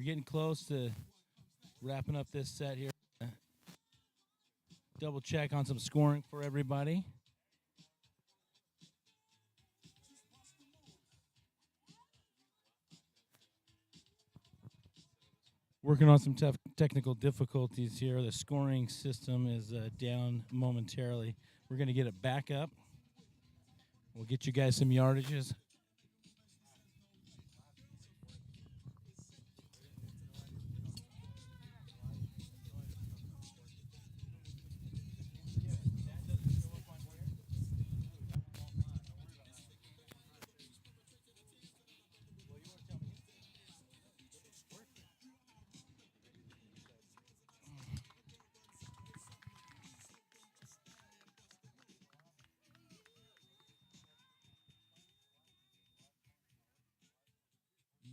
We're getting close to wrapping up this set here. Double check on some scoring for everybody. Working on some tough technical difficulties here. The scoring system is down momentarily. We're going to get it back up. We'll get you guys some yardages.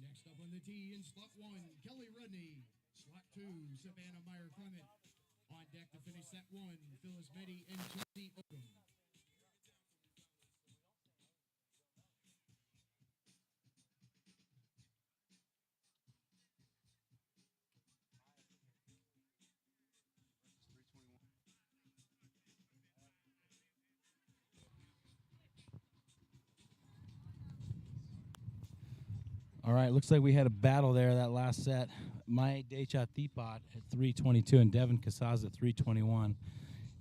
Next up on the tee in slot 1, Kelly Rudney. Slot 2, Savannah Meyer-Clement. On deck to finish set 1, Phyllis Meddy and Chelsea Oakham. All right, looks like we had a battle there that last set. Mai Decha Thipat at 322 and Devin Casaz at 321.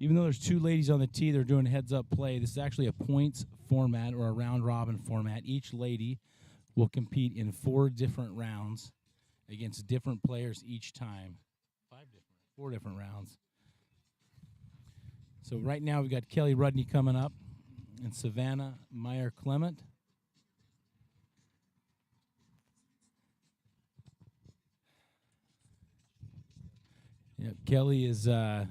Even though there's two ladies on the tee, they're doing heads-up play. This is actually a points format or a round-robin format. Each lady will compete in 4 different rounds against different players each time. 4 different rounds. So right now we've got Kelly Rudney coming up and Savannah Meyer-Clement. Yeah, Kelly's out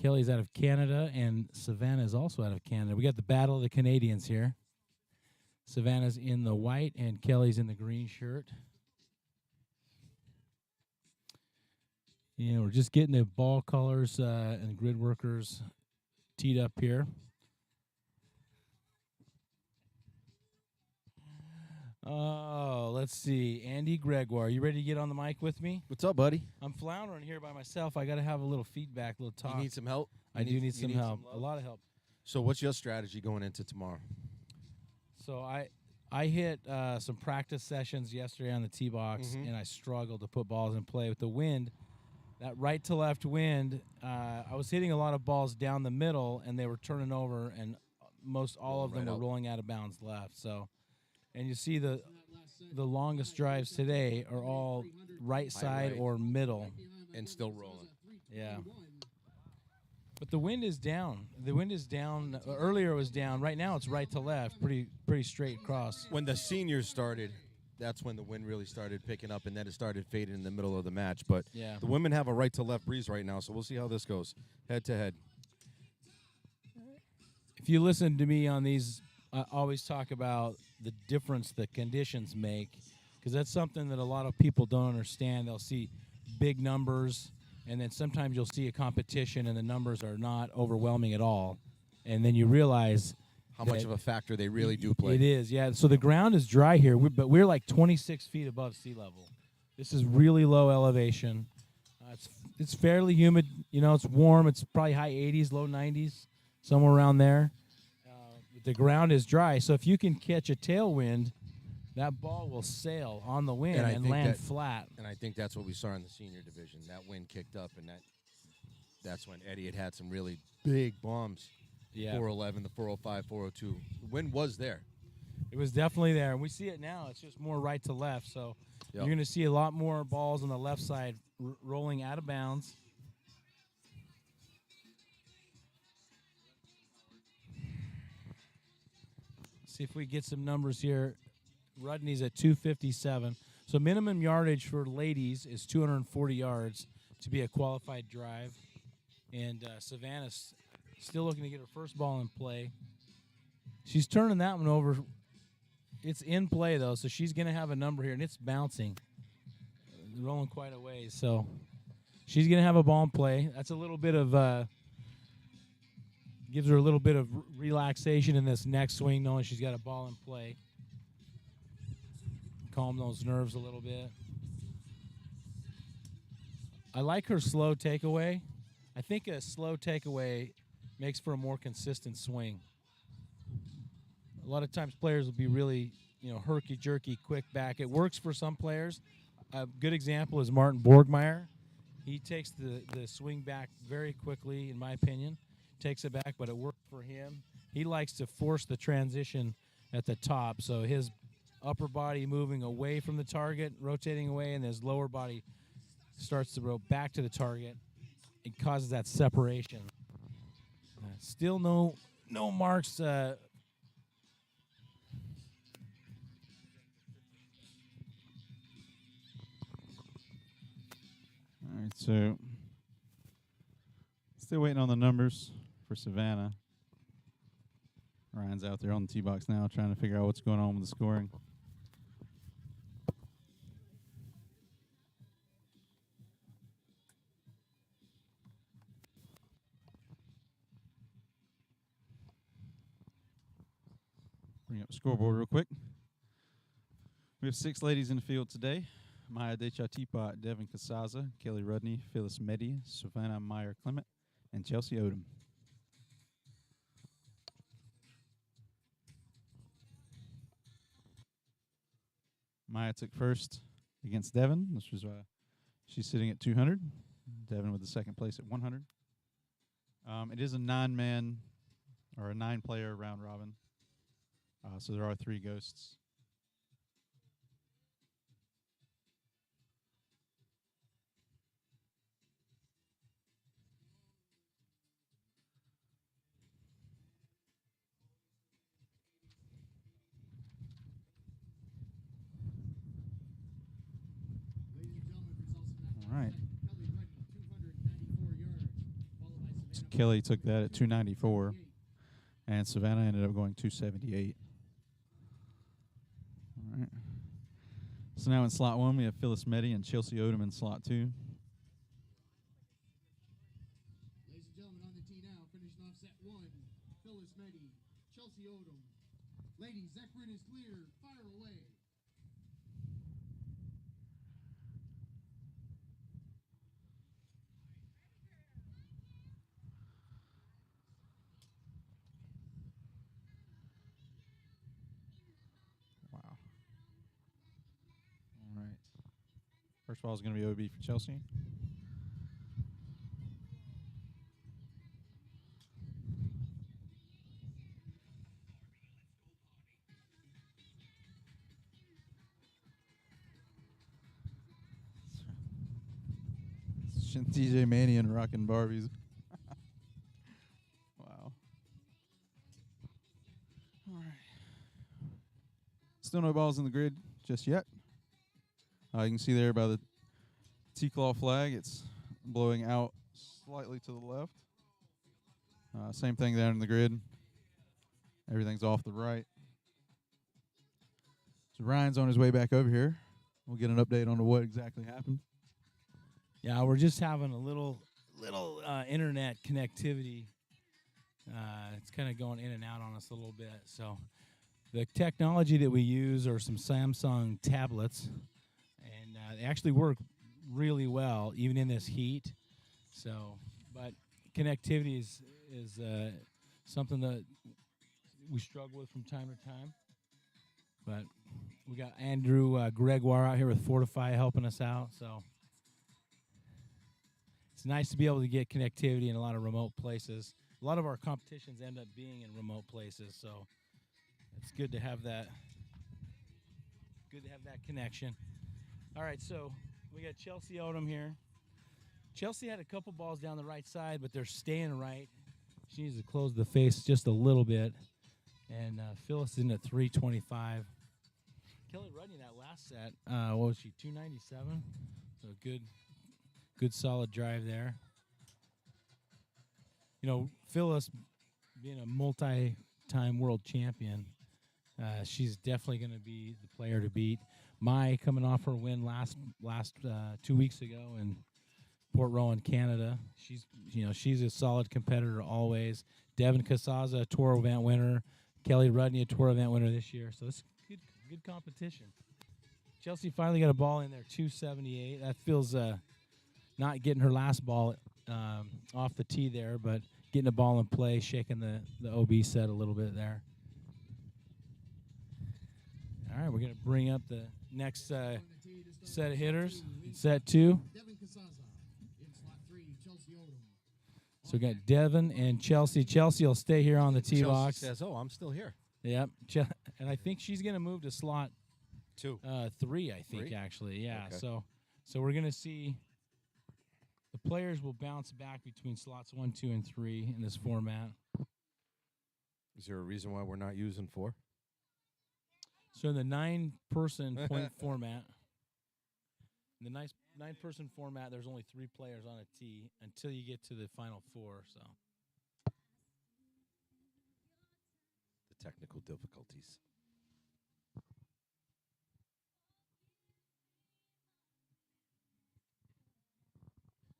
of Canada, and Savannah is also out of Canada. We got the battle of the Canadians here. Savannah's in the white, and Kelly's in the green shirt. Yeah, we're just getting the ball colors and grid workers teed up here. Oh, let's see. Andy Gregoire, you ready to get on the mic with me? What's up, buddy? I'm floundering here by myself. I got to have a little feedback, a little talk. You need some help? I do need some help, a lot of help. So what's your strategy going into tomorrow? So I hit some practice sessions yesterday on the tee box, and I struggled to put balls in play with the wind. That right to left wind, I was hitting a lot of balls down the middle, and they were turning over, and most all of them were rolling out of bounds left. So, and you see the longest drives today are all right side or middle. And still rolling. Yeah. But the wind is down. The wind is down. Earlier it was down. Right now it's right to left, pretty straight across. When the seniors started, that's when the wind really started picking up, and then it started fading in the middle of the match. But yeah, the women have a right to left breeze right now, so we'll see how this goes, head to head. If you listen to me on these, I always talk about the difference the conditions make, because that's something that a lot of people don't understand. They'll see big numbers, and then sometimes you'll see a competition and the numbers are not overwhelming at all, and then you realize how much of a factor they really do play. It is, yeah. So the ground is dry here, but we're like 26 feet above sea level. This is really low elevation. It's fairly humid. You know, it's warm. It's probably high 80s, low 90s, somewhere around there. The ground is dry, so if you can catch a tailwind, that ball will sail on the wind and land flat. And I think that's what we saw in the senior division. That wind kicked up, and that's when Eddie had some really big bombs. Yeah. 411, the 405, 402. The wind was there. It was definitely there, and we see it now. It's just more right to left, so you're going to see a lot more balls on the left side rolling out of bounds. See if we get some numbers here. Rudney's at 257. So minimum yardage for ladies is 240 yards to be a qualified drive. And Savannah's still looking to get her first ball in play. She's turning that one over. It's in play, though, so she's going to have a number here, and it's bouncing. Rolling quite a ways, so she's going to have a ball in play. That's a little bit of gives her a little bit of relaxation in this next swing, knowing she's got a ball in play. Calm those nerves a little bit. I like her slow takeaway. I think a slow takeaway makes for a more consistent swing. A lot of times players will be really, herky-jerky, quick back. It works for some players. A good example is Martin Borgmeyer. He takes the swing back very quickly, in my opinion. Takes it back, but it worked for him. He likes to force the transition at the top, so his upper body moving away from the target, rotating away, and his lower body starts to roll back to the target. It causes that separation. Still no marks. All right, so still waiting on the numbers for Savannah. Ryan's out there on the tee box now trying to figure out what's going on with the scoring. Bring up the scoreboard real quick. We have 6 ladies in the field today. Maya Dechatipa, Devin Casaza, Kelly Rudney, Phyllis Meddy, Savannah Meyer-Clement, and Chelsea Odom. Maya took first against Devin. This was she's sitting at 200. Devin with the second place at 100. It is a 9-man or a 9-player round robin. So there are 3 ghosts. All right. So Kelly took that at 294, and Savannah ended up going 278. All right. So now in slot 1, we have Phyllis Meddy and Chelsea Odom in slot 2. Ladies and gentlemen, on the tee now, finishing off set 1, Phyllis Meddy, Chelsea Odom. Ladies, that grid is clear. Fire away. Wow. All right. First ball is going to be OB for Chelsea. TJ Manny and Rockin' Barbies. Wow. All right. Still no balls in the grid just yet. You can see there by the T-claw flag, it's blowing out slightly to the left. Same thing down in the grid. Everything's off the right. So Ryan's on his way back over here. We'll get an update on what exactly happened. Yeah, we're just having a little internet connectivity. It's kind of going in and out on us a little bit. So the technology that we use are some Samsung tablets, and they actually work really well, even in this heat. So, but connectivity is something that we struggle with from time to time. But we got Andrew Gregoire out here with Fortify helping us out. So it's nice to be able to get connectivity in a lot of remote places. A lot of our competitions end up being in remote places, so it's good to have that. Good to have that connection. All right, so we got Chelsea Odom here. Chelsea had a couple balls down the right side, but they're staying right. She needs to close the face just a little bit. And Phyllis is in at 325. Kelly Rudney that last set, what was she, 297? So good solid drive there. You know, Phyllis being a multi-time world champion, she's definitely going to be the player to beat. Mai coming off her win last 2 weeks ago in Port Rowan, Canada. She's a solid competitor always. Devin Casaza, a tour event winner. Kelly Rudney, a tour event winner this year. So it's good competition. Chelsea finally got a ball in there, 278. That feels not getting her last ball off the tee there, but getting the ball in play, shaking the OB set a little bit there. All right, we're going to bring up the next set of hitters. Set 2. Devin Casaza in slot 3, Chelsea Odom. So we got Devin and Chelsea. Chelsea will stay here on the tee Chelsea box. says, "Oh, I'm still here." Yep. And I think she's going to move to slot 2. 3, I think, 3? actually. Yeah. Okay. So we're going to see the players will bounce back between slots 1, 2, and 3 in this format. Is there a reason why we're not using 4? So in the 9-person point format, in the 9-person format, there's only 3 players on a tee until you get to the final 4. So The technical difficulties.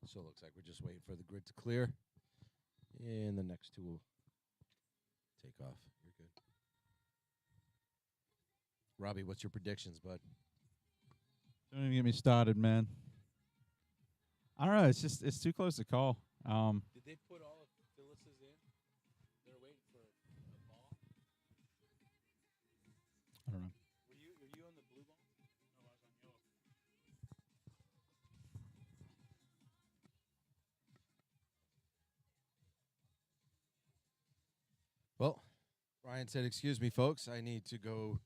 So it looks like we're just waiting for the grid to clear, and the next 2 will take off. You're good. Robbie, what's your predictions, bud? Don't even get me started, man. I don't know. It's too close to call. did they put all of Phyllis's in? They're waiting for a ball. I don't know. Were you on the blue ball? No, I was on yellow. Well, Ryan said, "Excuse me, folks. I need to go."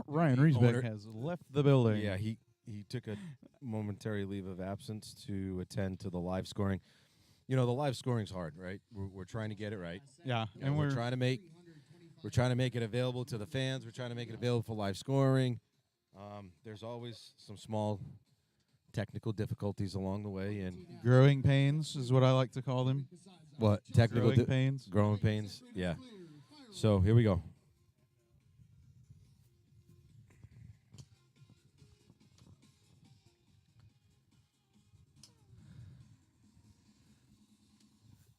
Ryan owner- Riesbeck has left the building. Yeah, he took a momentary leave of absence to attend to the live scoring. You know, the live scoring's hard, right? We're trying to get it right. Yeah, You know, and we're trying to make it available to the fans. We're trying to make it available for live scoring. There's always some small technical difficulties along the way, and growing pains is what I like to call them. what technical Growing pains. growing pains. Yeah. So here we go.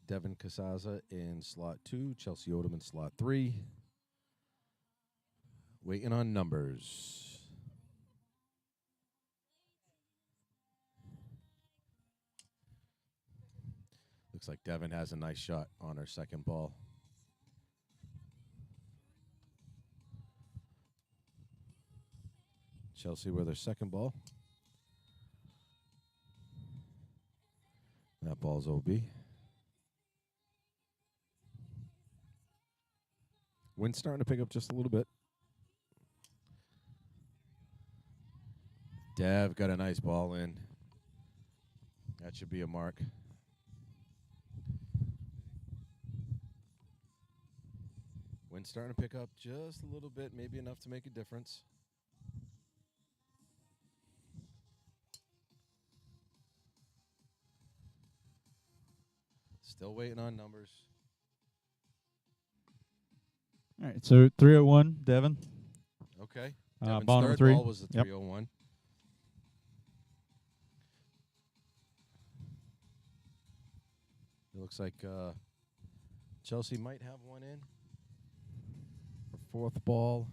Devin Casaza in slot 2, Chelsea Odom in slot 3. Waiting on numbers. Looks like Devin has a nice shot on her second ball. Chelsea with her second ball. That ball's OB. Wind's starting to pick up just a little bit. Dev got a nice ball in. That should be a mark. Wind's starting to pick up just a little bit, maybe enough to make a difference. Still waiting on numbers. All right, so 301, Devin. Okay. Uh, Devin's ball number third 3. ball was the Yep. 301. It looks like Chelsea might have one in. Her fourth ball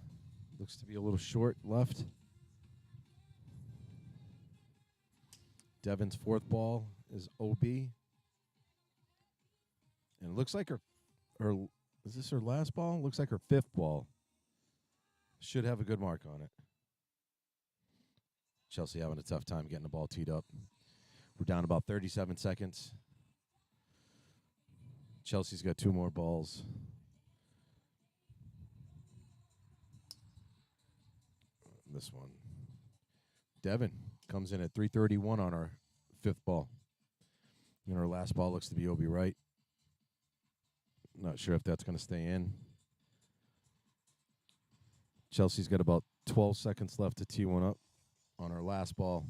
looks to be a little short left. Devin's fourth ball is OB. And it looks like her is this her last ball? Looks like her fifth ball. Should have a good mark on it. Chelsea having a tough time getting the ball teed up. We're down about 37 seconds. Chelsea's got 2 more balls. This one. Devin comes in at 331 on our fifth ball. And our last ball looks to be OB right. Not sure if that's going to stay in. Chelsea's got about 12 seconds left to tee one up on our last ball.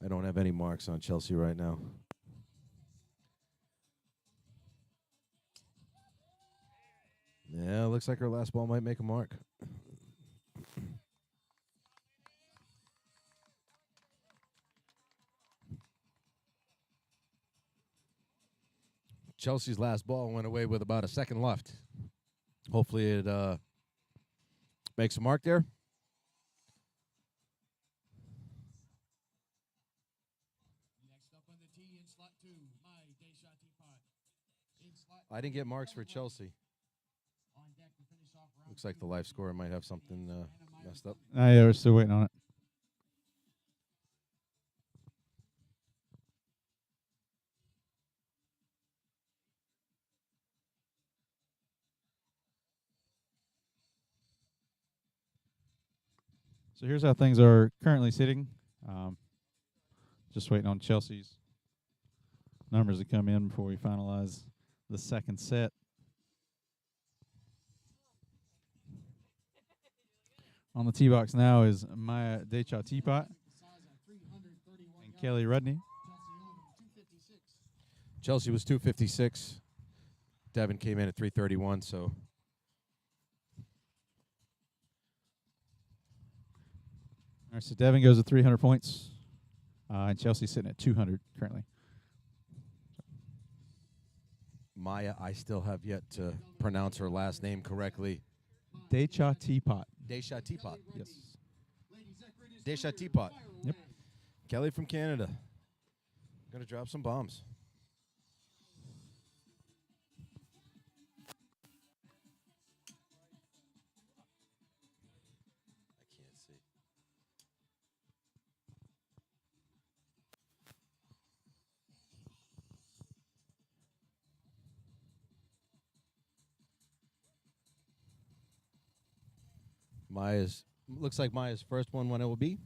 I don't have any marks on Chelsea right now. Yeah, looks like her last ball might make a mark. Chelsea's last ball went away with about a second left. Hopefully it makes a mark there. Next up on the tee in slot 2, my Desha Teapot. In slot I didn't get marks for Kelly Chelsea. Redney. On deck to finish off round Looks like the 2, live scorer might have something messed up. Yeah, we're still waiting on it. So here's how things are currently sitting. Just waiting on Chelsea's numbers to come in before we finalize the second set. On the tee box now is Maya Decha Teapot and Kelly Rudney. Chelsea was 256. Devin came in at 331, so All right, so Devin goes at 300 points, and Chelsea's sitting at 200 currently. Maya, I still have yet to pronounce her last name correctly. Decha Teapot. Desha Teapot. Yes. Desha Teapot. Yep. Kelly from Canada. Gonna drop some bombs. I can't see. Maya's looks like Maya's first one when it will be.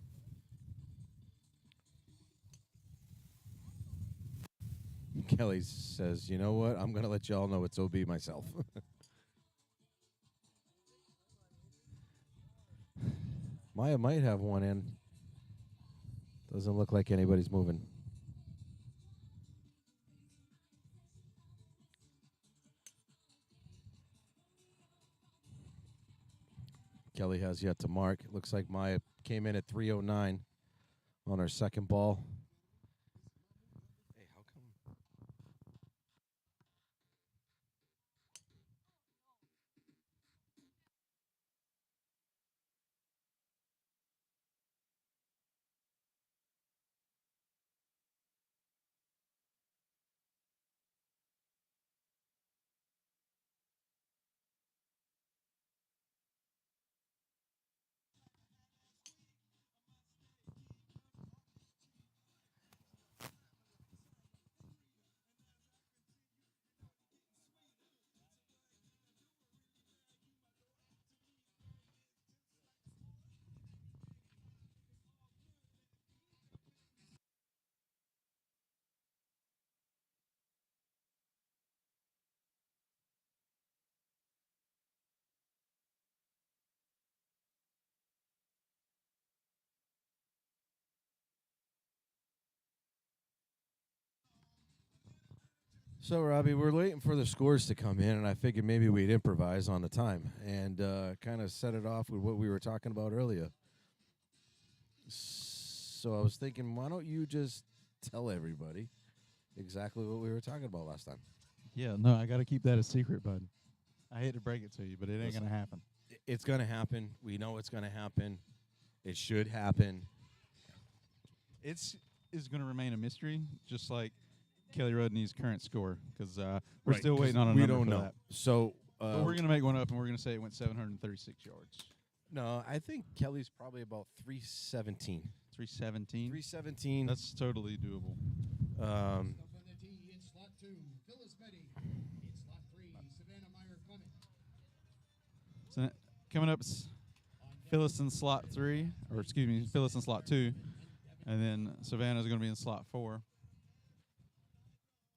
Kelly says, "You know what? I'm gonna let y'all know it's OB myself." Maya might have one in. Doesn't look like anybody's moving. Kelly has yet to mark. It looks like Maya came in at 309 on her second ball. Hey, how come? So, Robbie, we're waiting for the scores to come in, and I figured maybe we'd improvise on the time and kind of set it off with what we were talking about earlier. So I was thinking, why don't you just tell everybody exactly what we were talking about last time? Yeah, no, I got to keep that a secret, bud. I hate to break it to you, but it ain't Listen. going to happen. It's going to happen. We know it's going to happen. It should happen. It's going to remain a mystery, just like Kelly Rudney's current score, because we're still waiting on a we number don't for know. that. So But we're going to make one up, and we're going to say it went 736 yards. no, I think Kelly's probably about 317. 317? 317. That's totally doable. Up on the tee in slot 2, Phyllis Meddy. In slot 3, Savannah Meyer Clement. So coming up is Phyllis in slot 3, or excuse me, Phyllis in slot 2, and then Savannah's going to be in slot 4.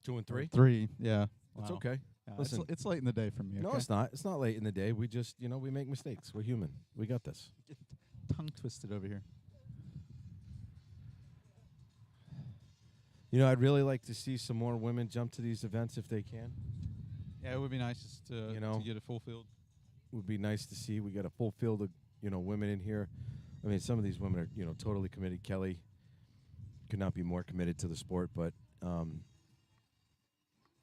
2 and 3. 3, yeah. It's Wow. okay. Yeah, Listen. it's late in the day for me. No, okay? it's not. It's not late in the day. We just, we make mistakes. We're human. We got this. Tongue twisted over here. I'd really like to see some more women jump to these events if they can. Yeah, it would be nice just to get a full field. It would be nice to see. We got a full field of, women in here. I mean, some of these women are, totally committed. Kelly could not be more committed to the sport, but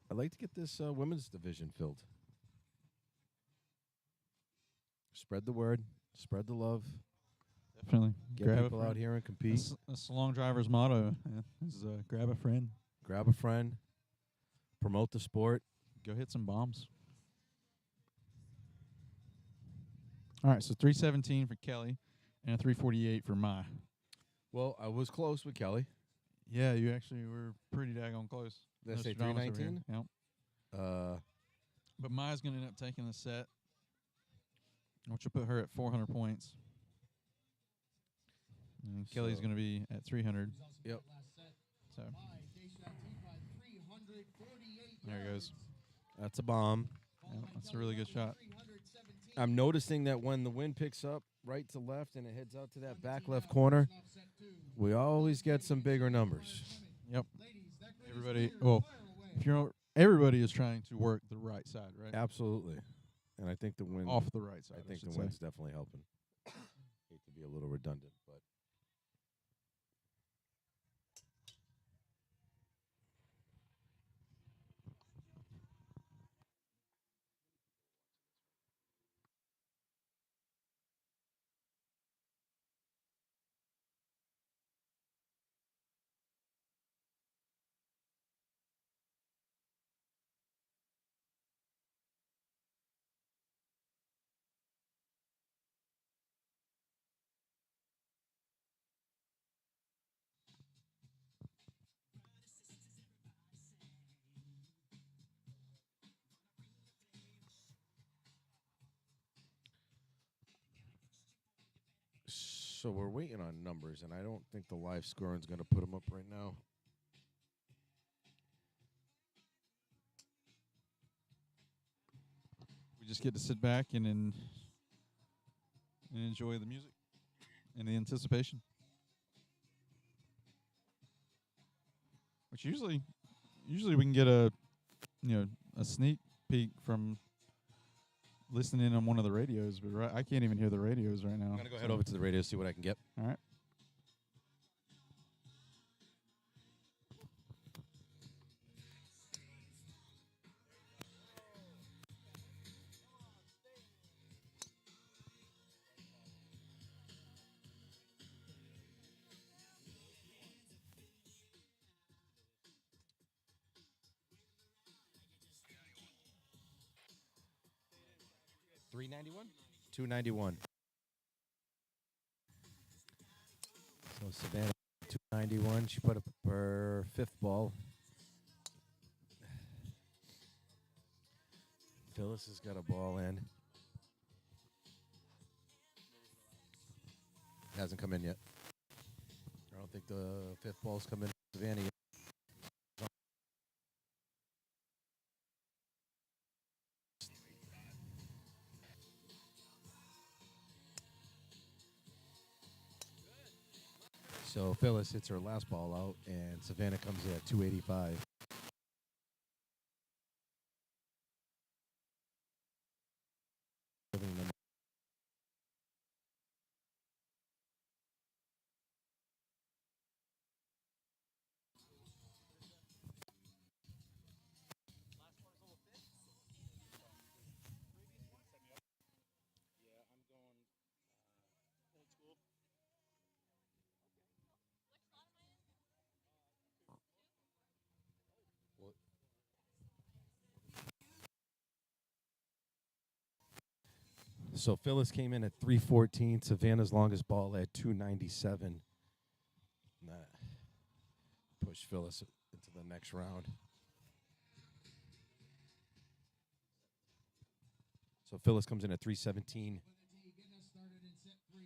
I'd like to get this women's division filled. Spread the word. Spread the love. Definitely. Get Grab people a out friend. here and compete. That's the long driver's motto. Is grab a friend. Grab a friend. Promote the sport. Go hit some bombs. All right, so 317 for Kelly and a 348 for Mai. Well, I was close with Kelly. Yeah, you actually were pretty daggone close. Did I say Nostradamus over here. 319? Yep. But Mai's going to end up taking the set, which will put her at 400 points. And Kelly's So- going to be at 300. Yep. So There there it goes. That's a bomb. Yeah, that's a really good shot. I'm noticing that when the wind picks up right to left and it heads out to that back left corner, we always get some bigger numbers. Yep. Everybody, well, everybody is trying to work the right side, right? Absolutely. And I think the wind Off the right side. I think should the say. wind's definitely helping. Hate to be a little redundant, but so we're waiting on numbers, and I don't think the live scoring's going to put them up right now. We just get to sit back and enjoy the music and the anticipation. Which usually we can get a sneak peek from listening on one of the radios, but I can't even hear the radios right now. I'm going to go head over to the radio, see what I can get. All right. $391? $291. So Savannah, $291. She put up her fifth ball. Phyllis has got a ball in. Hasn't come in yet. I don't think the fifth ball's come in. Savannah yet. So Phyllis hits her last ball out, and Savannah comes in at 285. So Phyllis came in at 314. Savannah's longest ball at 297. And that pushed Phyllis into the next round. So Phyllis comes in at 317. Getting us started in set 3.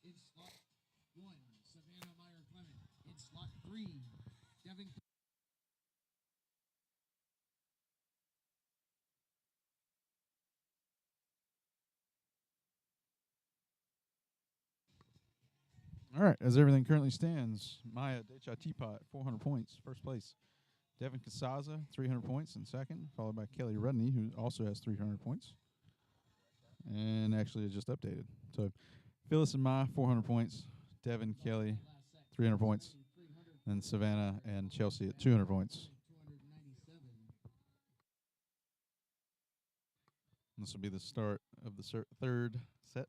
In slot 1, Savannah Meyer Clement. In slot 3, Devin. All right, as everything currently stands, Maya Decha Teapot, 400 points, first place. Devin Casaza, 300 points in second, followed by Kelly Rudney, who also has 300 points. And actually, it just updated. So Phyllis and Maya, 400 points. Devin, Kelly, 300 points. And Savannah and Chelsea at 200 points. This will be the start of the third set.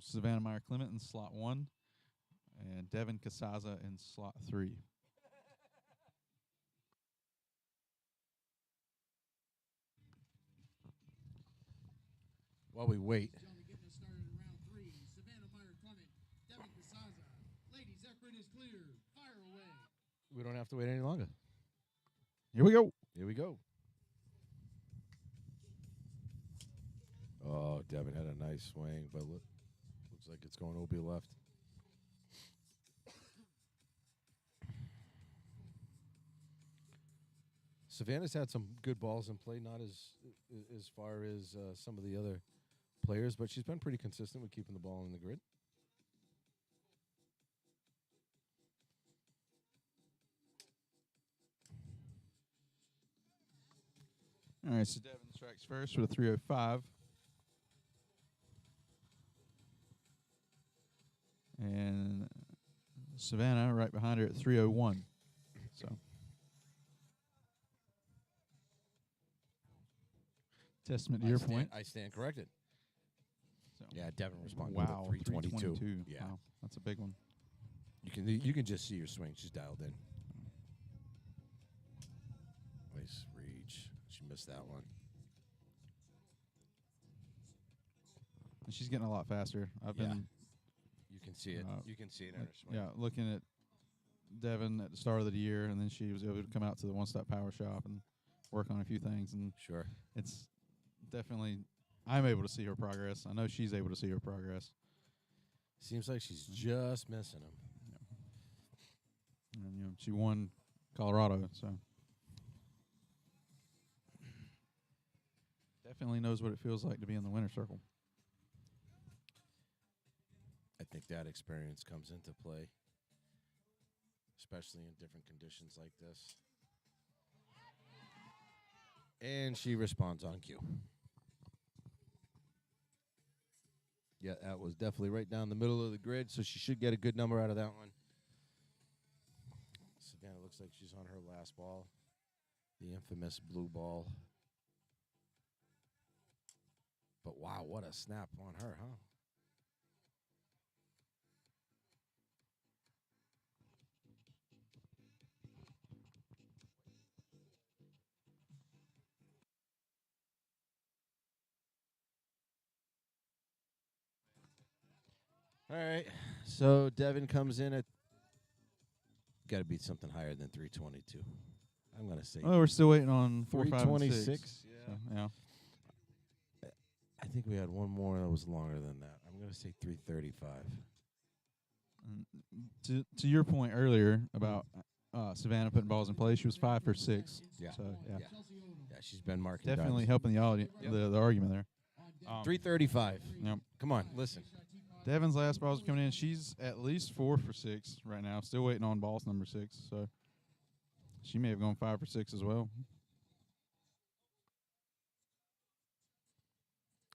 Savannah Meyer Clement in slot 1, and Devin Casaza in slot 3. While we wait, Gentlemen, getting us started in round 3. Savannah Meyer Clement, Devin Casaza. Ladies, that grid is clear. Fire away. we don't have to wait any longer. Here we go. Here we go. Oh, Devin had a nice swing, but looks like it's going OB left. Savannah's had some good balls in play, not as far as some of the other players, but she's been pretty consistent with keeping the ball in the grid. All right, so Devin strikes first with a 305. And Savannah right behind her at 301. So testament to your point. I stand corrected. So. Yeah, Devin responded Wow, with a 322. Yeah, Wow, that's a big one. you can just see her swing. She's dialed in. Nice reach. She missed that one. And she's getting a lot faster. I've been You can see it. You can see it in her swing. yeah, looking at Devin at the start of the year, and then she was able to come out to the one-stop power shop and work on a few things, and Sure. it's definitely I'm able to see her progress. I know she's able to see her progress. Seems like she's just missing him. And she won Colorado, so definitely knows what it feels like to be in the winner's circle. I think that experience comes into play, especially in different conditions like this. And she responds on cue. Yeah, that was definitely right down the middle of the grid, so she should get a good number out of that one. Savannah looks like she's on her last ball, the infamous blue ball. But wow, what a snap on her, huh? All right, so Devin comes in at got to beat something higher than 322. I'm gonna say. Oh, we're still waiting on 4, 5, and 6. 326. So, yeah. I think we had one more that was longer than that. I'm gonna say 335. To your point earlier about Savannah putting balls in play, she was 5 for 6. Yeah. So yeah, Yeah, she's been marking. definitely dimes. helping the audience, the argument there. 335. Yep. Come on, listen. Devin's last balls are coming in. She's at least 4 for 6 right now. Still waiting on balls number 6. So she may have gone 5 for 6 as well.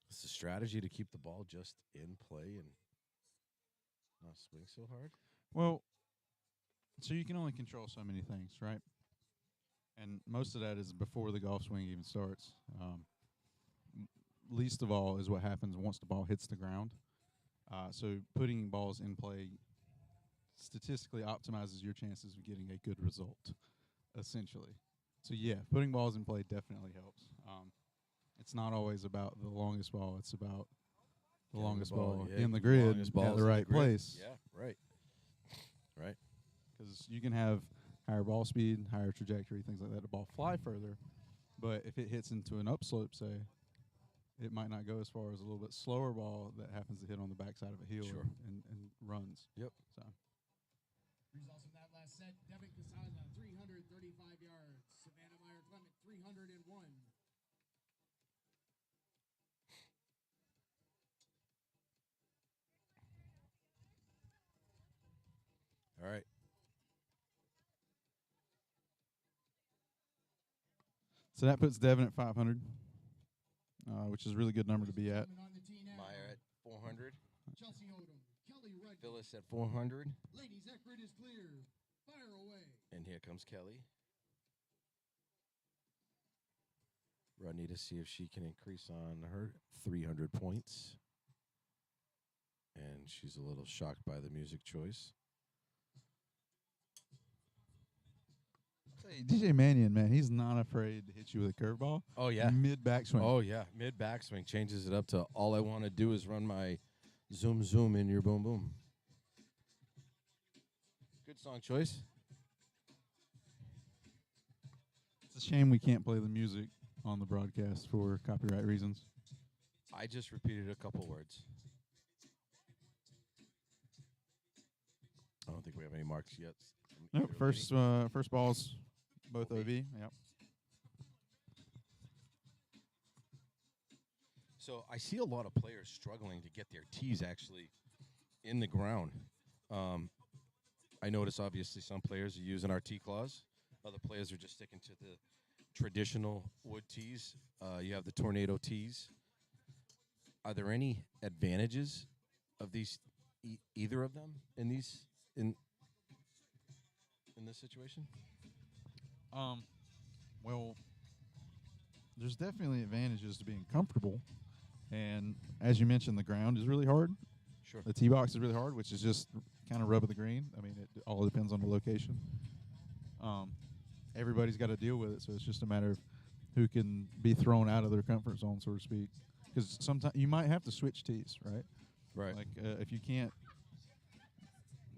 It's a strategy to keep the ball just in play and not swing so hard. Well, so you can only control so many things, right? And most of that is before the golf swing even starts. Least of all is what happens once the ball hits the ground. So putting balls in play statistically optimizes your chances of getting a good result, essentially. So, yeah, putting balls in play definitely helps. It's not always about the longest ball. It's about the Getting longest the ball, ball yeah, in the the grid longest balls at in the the right grid. place. Yeah, right. Right. Because you can have higher ball speed, higher trajectory, things like that. The ball fly further. But if it hits into an upslope, say, it might not go as far as a little bit slower ball that happens to hit on the backside of a hill Sure. and runs. Yep. So Results from that last set, Devin Casaza, 335 yards. Savannah Meyer Clement, 301. All right. So that puts Devin at 500, which is a really good number to be at. Gentlemen on the tee now. Meyer at 400. Chelsea Odom, Kelly Rudnick. Phyllis at 400. Ladies, that grid is clear. Fire away. And here comes Kelly. Rodney to see if she can increase on her 300 points. And she's a little shocked by the music choice. Say, DJ Mannion, man, he's not afraid to hit you with a curveball. Oh, yeah. Mid backswing. Oh, yeah. Mid backswing changes it up to all I want to do is run my zoom, zoom in your boom, boom. Good song choice. It's a shame we can't play the music on the broadcast for copyright reasons. I just repeated a couple words. I don't think we have any marks yet. No, first ball's both OV. Yep. So I see a lot of players struggling to get their tees actually in the ground. I notice obviously some players are using our tee claws. Other players are just sticking to the traditional wood tees. You have the tornado tees. Are there any advantages of these, either of them, in these in this situation? Well, there's definitely advantages to being comfortable, and as you mentioned, the ground is really hard. Sure. The tee box is really hard, which is just kind of rubbing the green. I mean, it all depends on the location. Everybody's got to deal with it, so it's just a matter of who can be thrown out of their comfort zone, so to speak. Because sometimes you might have to switch tees, right? Right. Like if you can't,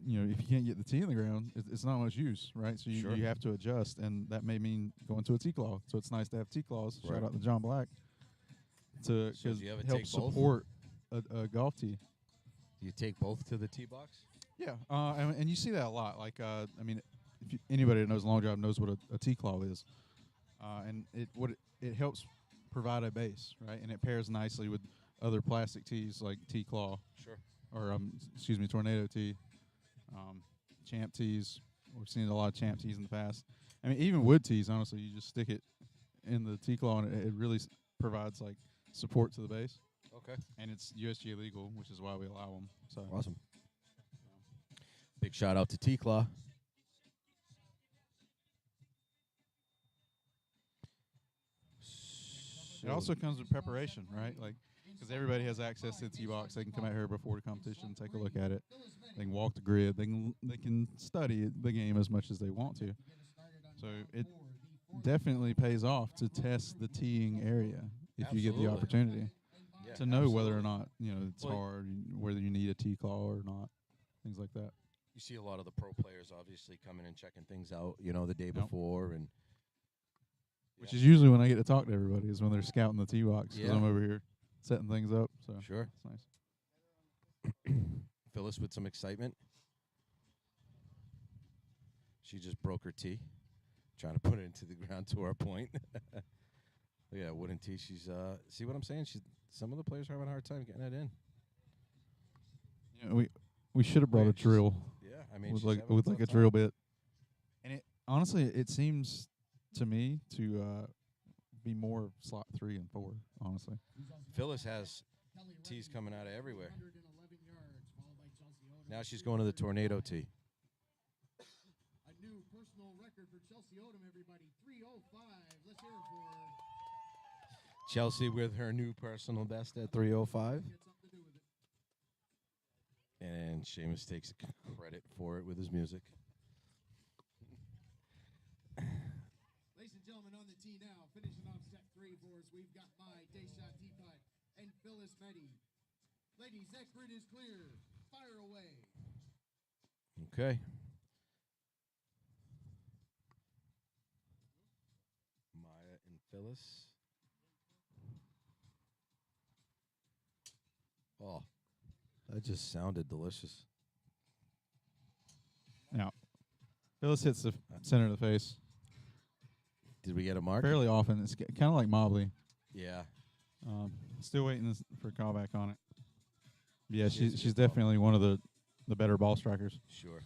if you can't get the tee in the ground, it's not much use, right? So Sure. you have to adjust, and that may mean going to a tee claw. So it's nice to have tee claws. Right. Shout out to John Black to So do you ever help take both? support a golf tee. Do you take both to the tee box? Yeah, and you see that a lot. Like, I mean, if anybody that knows long drive knows what a tee claw is, and it helps provide a base, right? And it pairs nicely with other plastic tees like tee claw, Sure. or tornado tee, champ tees. We've seen a lot of champ tees in the past. I mean, even wood tees. Honestly, you just stick it in the tee claw, and it really provides like support to the base. Okay. And it's USGA legal, which is why we allow them. So Awesome. Big shout out to T-Claw. It also comes with preparation, right? Like, because everybody has access to the tee box. They can come out here before the competition, take a look at it. They can walk the grid. They can study the game as much as they want to. So it definitely pays off to test the teeing area if you get the Absolutely. opportunity Yeah, to know whether or absolutely. not it's Well, hard, whether you need a tee claw or not, things like that. You see a lot of the pro players obviously coming and checking things out, the day before, and Which is usually when I get to talk to everybody is when they're scouting the tee box because Yeah. I'm over here setting things up. So sure. it's nice. Phyllis with some excitement. She just broke her tee, trying to put it into the ground to our point. Look at that wooden tee. She's see what I'm saying? Some of the players are having a hard time getting that in. We should have brought a Right, she's- drill Yeah, I mean, with she's like having with a like a tough drill time. bit. And it seems to me to be more slot 3 and 4. Honestly, Phyllis has tees coming out of everywhere. Now she's going to the tornado tee. A new personal record for Chelsea Odom, everybody. 3:05. Let's hear it for Chelsea with her new personal best at 3:05. get something to do with it. And Seamus takes credit for it with his music. Ladies and gentlemen, on the tee now, finishing off set 3 for us, we've got my Desha Teapot and Phyllis Meddy. Ladies, that grid is clear. Fire away. Okay. Maya and Phyllis. Oh, that just sounded delicious. now Phyllis hits the center of the face Did we get a mark? fairly often. It's kind of like Mobley. Yeah. Still waiting for a callback on it. Yeah, She is a she's good ball. definitely one of the better ball strikers. Sure.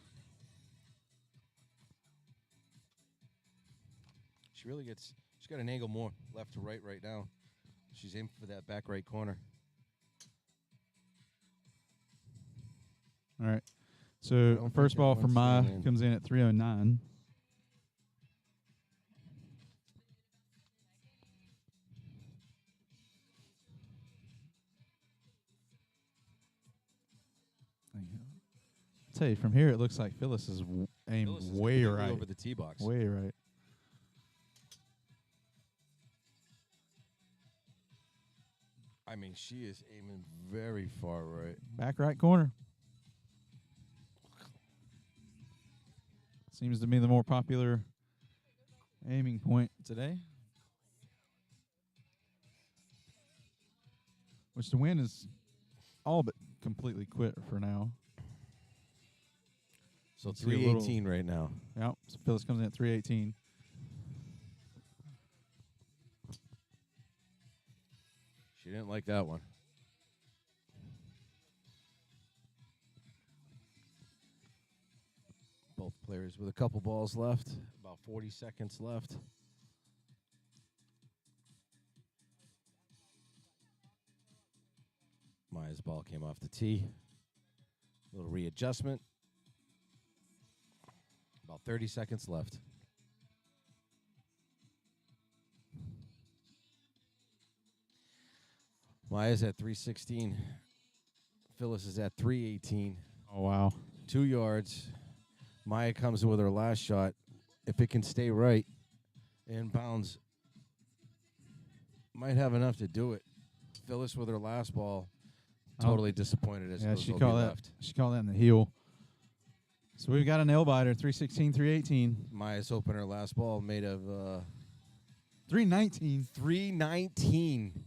She really gets. She's got an angle more left to right now. She's aiming for that back right corner. All right. So Don't first think ball that for one's Maya staying in. comes in at 309. tell you, from here it looks like Phyllis is aimed Phyllis is way completely right. over the tee box. Way right. I mean, she is aiming very far right. Back right corner. Seems to be the more popular aiming point today. Which the wind is all but completely quit for now. So See a little- 318 right now. Yep. So Phyllis comes in at 318. She didn't like that one. Both players with a couple balls left. About 40 seconds left. Maya's ball came off the tee. A little readjustment. About 30 seconds left. Maya's at 316. Phyllis is at 318. Oh, wow. 2 yards. Maya comes in with her last shot. If it can stay right, inbounds, might have enough to do it. Phyllis with her last ball, totally disappointed as Yeah, goes she OB caught that. left. She caught that in the heel. So we've got a nail biter, 316, 318. Maya's hoping her last ball made of 319. 319.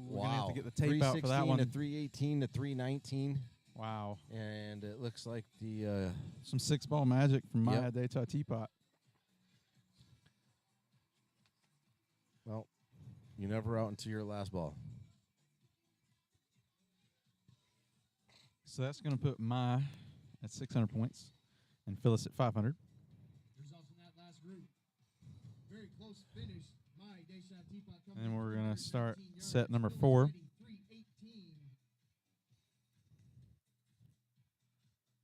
We're gonna have to get the tape out for that 316 one. to 318 to 319. Wow. And it looks like the Some 6-ball magic from Maya Yep. Data Teapot. well, you never out into your last ball. So that's going to put Maya at 600 points and Phyllis at 500. Results from that last group. Very close finish. My Deschamps Teapot coming And then in we're gonna 319 start yards. set number Phyllis 4. Meddy, 318.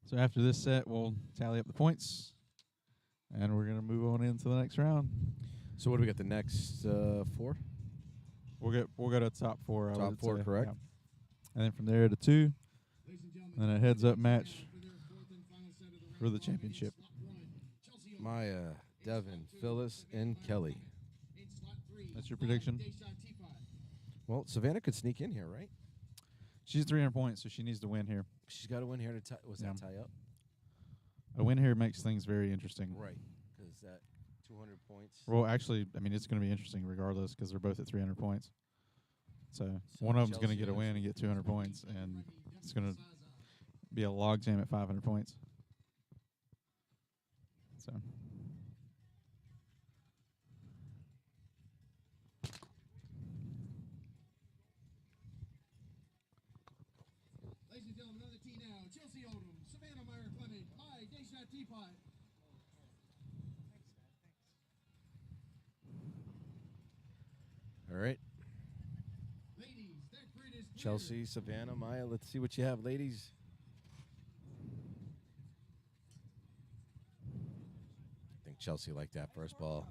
So after this set, we'll tally up the points, and we're going to move on into the next round. So what do we got? The next 4? We'll go to top 4. I Top would 4, say. correct. Yeah. And then from there to 2, Ladies and gentlemen, and a heads-up match for their fourth and final set of the round for the robin, championship. slot 1, Chelsea Owen. Maya, Devin, Phyllis, and Kelly. In slot 3, That's your My prediction? Deschamps Teapot. Well, Savannah could sneak in here, right? She's 300 points, so she needs to win here. She's got to win here to tie. Was Yeah. that tie up? A win here makes things very interesting. Right, because that 200 points. Well, actually, I mean, it's going to be interesting regardless because they're both at 300 points. So So one of them's going to Chelsea get a has- win and get 200 points, and it's going to be a logjam at 500 points. So Ladies and gentlemen, on the tee now, Chelsea Odom, Savannah Meyer Clement, My Deschamps Teapot. All right, Ladies, that grid is clear. Chelsea, Savannah, Maya. Let's see what you have, ladies. I think Chelsea liked that first ball.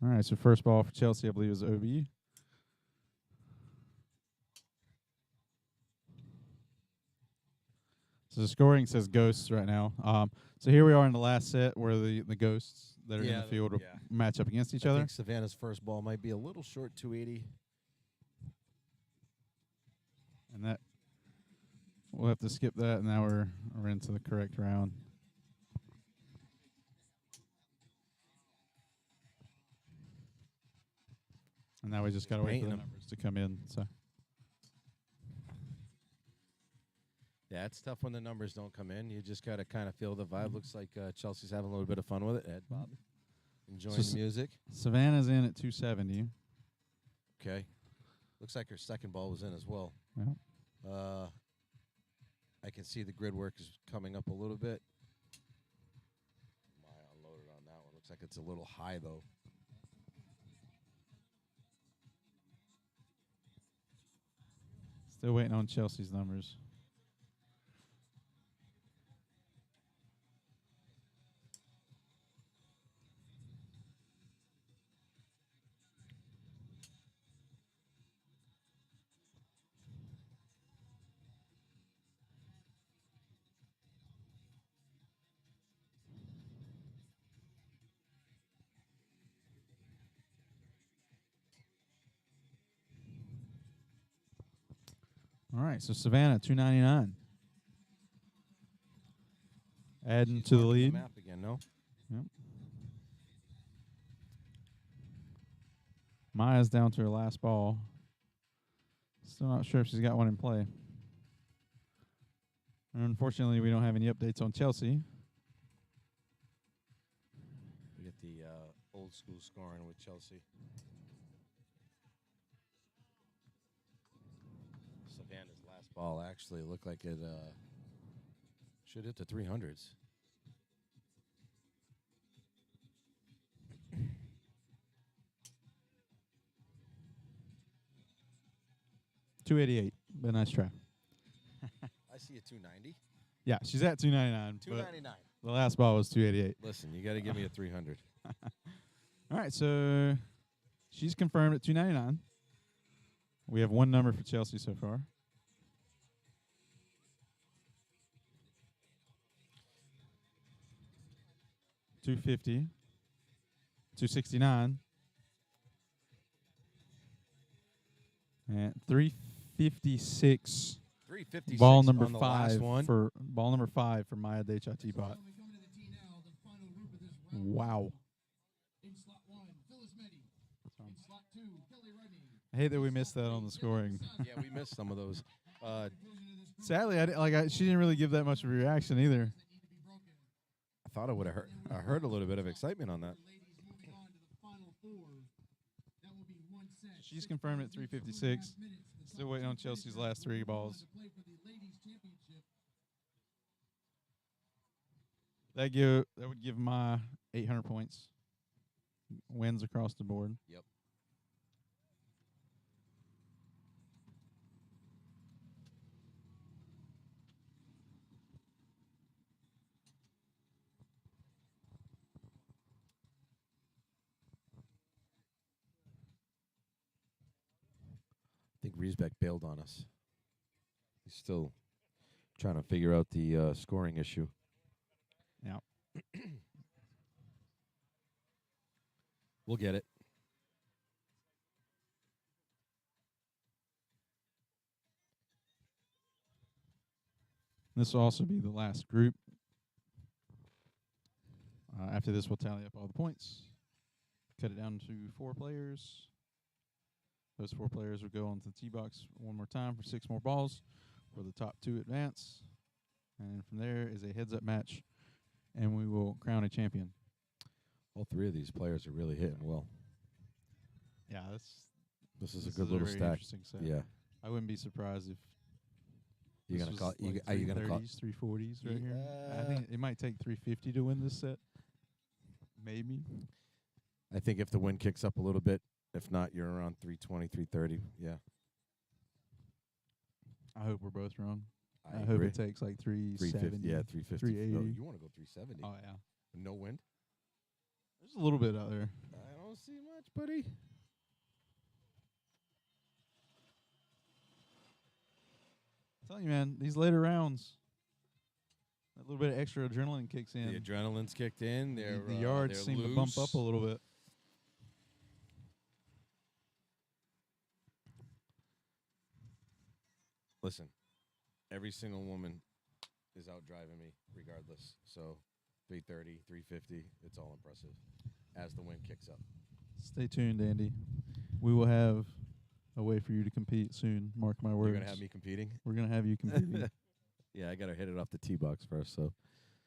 all right, so first ball for Chelsea, I believe, is OB. So the scoring says ghosts right now. So here we are in the last set where the ghosts that are in Yeah, the field will yeah. match up against each I other. think Savannah's first ball might be a little short, 280. And that we'll have to skip that, and now we're into the correct round. And now we just got to wait for Painting the 'em. numbers to come in. So Yeah, it's tough when the numbers don't come in. You just got to kind of feel the vibe. Looks like Chelsea's having a little bit of fun with it. Ed, Bob, enjoying So the music. Savannah's in at 270. Okay. Looks like her second ball was in as well. Yeah. I can see the grid work is coming up a little bit. My unloaded on that one. Looks like it's a little high, though. Still waiting on Chelsea's numbers. All right, so Savannah, 299. Adding She's to the marking lead. map again, no? Yep. Maya's down to her last ball. Still not sure if she's got one in play. And unfortunately, we don't have any updates on Chelsea. We get the old school scoring with Chelsea. Savannah's last ball actually looked like it should hit the 300s. $288, but nice try. I see a 290. Yeah, she's at 299. 299. The last ball was 288. Listen, you got to give me a 300. All right, so she's confirmed at 299. We have one number for Chelsea so far. $250, $269, and $356. 356 Ball number on the last 5 one. for ball number 5 for Maya Decha Teapot. Gentlemen, coming to the tee now, the final group of this round. Wow. In slot 1, Phyllis Meddy. In slot 2, Kelly Rudney. I hate that we missed that on the scoring. Yeah, we missed some of those. Sadly, she didn't really give that much of a reaction either. I thought I would have heard. I heard a little bit of excitement on that. Ladies moving on to the final 4. That will be one set. She's confirmed at 356. Still waiting on Chelsea's last 3 balls. To play for the ladies championship. That would give my 800 points. Wins across the board. Yep. I think Riesbeck bailed on us. He's still trying to figure out the scoring issue. Yeah. We'll get it. This will also be the last group. After this, we'll tally up all the points. Cut it down to 4 players. Those 4 players will go onto the tee box one more time for 6 more balls, where the top 2 advance. And from there is a heads-up match, and we will crown a champion. All 3 of these players are really hitting well. Yeah, This is a good little very stack. interesting set. Yeah. I wouldn't be surprised if You're this gonna was call. like Are you gonna call? 330s, 340s right here. I Yeah. think it might take 350 to win this set. Maybe. I think if the wind kicks up a little bit, if not, you're around 320, 330. Yeah. I hope we're both wrong. I hope agree. it takes like 350. 370. Yeah, 350. 380. You want to go 370? Oh, yeah. No wind? There's a little bit out there. I don't see much, buddy. I'm telling you, man, these later rounds, that little bit of extra adrenaline kicks in. The adrenaline's kicked in. The yards they're seem to loose. bump up a little bit. Listen, every single woman is out driving me regardless. So 330, 350, it's all impressive as the wind kicks up. Stay tuned, Andy. We will have a way for you to compete soon. Mark my words. You're going to have me competing? We're going to have you competing. Yeah, I got to hit it off the tee box first. So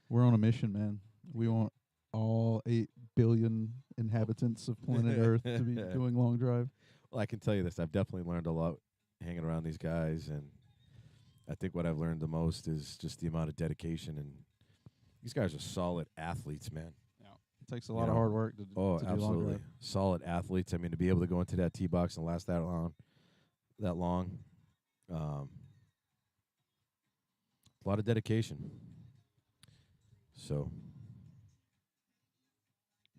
We're on a mission, man. We want all 8 billion inhabitants of planet Earth to be doing long drive. Well, I can tell you this. I've definitely learned a lot hanging around these guys, and I think what I've learned the most is just the amount of dedication. And these guys are solid athletes, man. Yeah. It takes a lot of hard work to do long absolutely. drive. Solid athletes. I mean, to be able to go into that tee box and last that long, a lot of dedication. So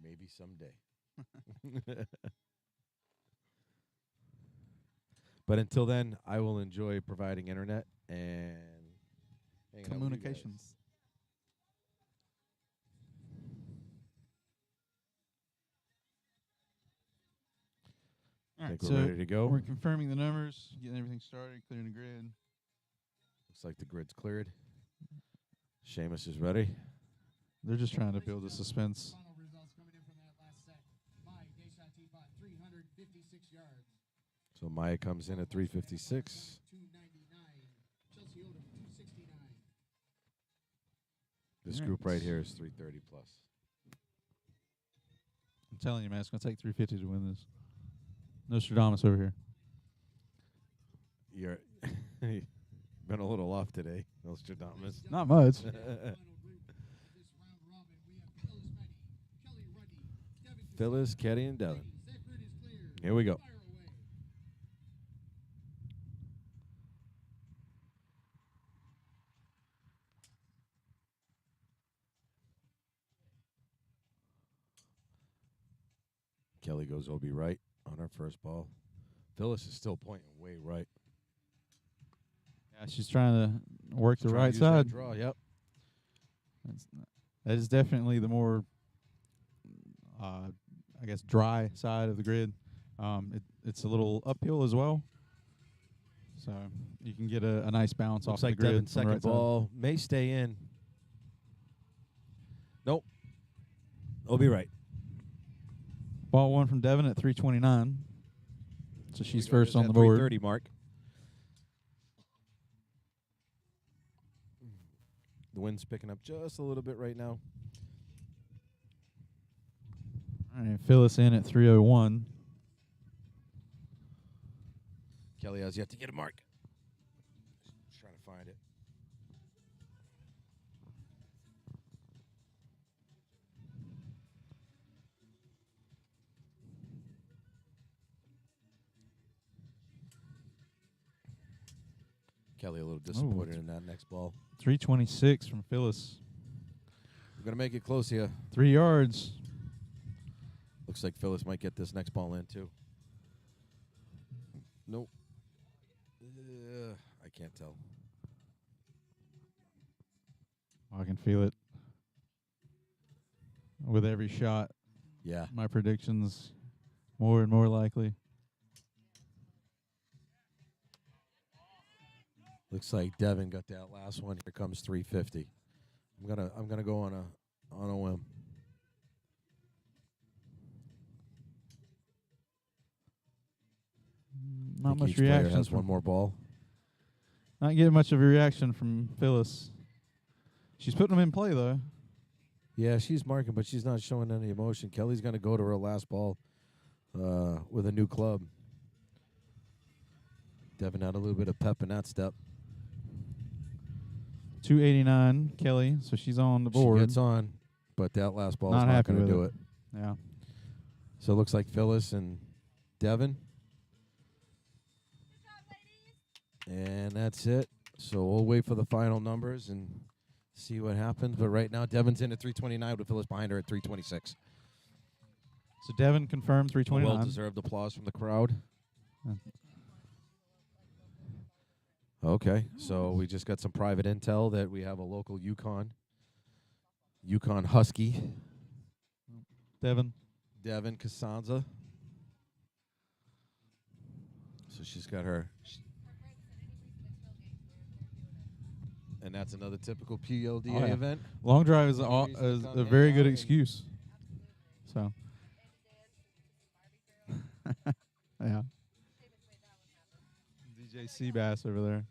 maybe someday. But until then, I will enjoy providing internet and hanging out with you guys. Communications. All right, Think we're so ready to go? we're confirming the numbers, getting everything started, clearing the grid. Looks like the grid's cleared. Seamus is ready. They're just trying to build a suspense. Final results coming in from that last set. My Deshaun Teapot, 356 yards. So Maya comes in at 356. 299. Chelsea Odom, 269. This Alright. group right here is 330 plus. I'm telling you, man, it's going to take 350 to win this. Nostradamus over here. You're been a little off today, Nostradamus. Not much. Final group of this round robin, we have Phyllis Meddy, Kelly Ruddy, Devin Phyllis, Castillo. Ketty, and Devin. Ladies, that grid is clear. Here we go. Fire away. Kelly goes OB right on her first ball. Phyllis is still pointing way right. Yeah, she's trying to work the Trying to right use that side. draw, yep. That is definitely the more, I guess, dry side of the grid. It's a little uphill as well, so you can get a nice bounce Looks off like the grid. Devin's from the second right side. ball may stay in. Nope. OB right. Ball one from Devin at 329. So she's We go. first There's on the that board. 330 mark. The wind's picking up just a little bit right now. All right, Phyllis in at 301. Kelly has yet to get a mark. Just trying to find it. Kelly a little disappointed in that next ball. 326 from Phyllis. We're going to make it close here. 3 yards. Looks like Phyllis might get this next ball in, too. Nope. I can't tell. I can feel it. With every shot, Yeah. my predictions more and more likely. Looks like Devin got that last one. Here comes 350. I'm gonna go on a whim. Not Think much each player reaction. has from- one more ball. Not getting much of a reaction from Phyllis. She's putting them in play though. Yeah, she's marking, but she's not showing any emotion. Kelly's gonna go to her last ball with a new club. Devin had a little bit of pep in that step. 289, Kelly. So she's on the board. She gets on, but that last ball is Not not happy going to with do it. it. Yeah. So it looks like Phyllis and Devin. And that's it. So we'll wait for the final numbers and see what happens. But right now, Devin's in at 329 with Phyllis behind her at 326. So Devin confirmed 329. Well-deserved applause from the crowd. Yeah. Okay, so we just got some private intel that we have a local Yukon Husky, Devin. Devin Casanza. So she's got her. And that's another typical PLDA Oh, yeah. event. Long drive is, Any reason to is come a hang very out good and- excuse. So. Yeah. DJ Seabass over there.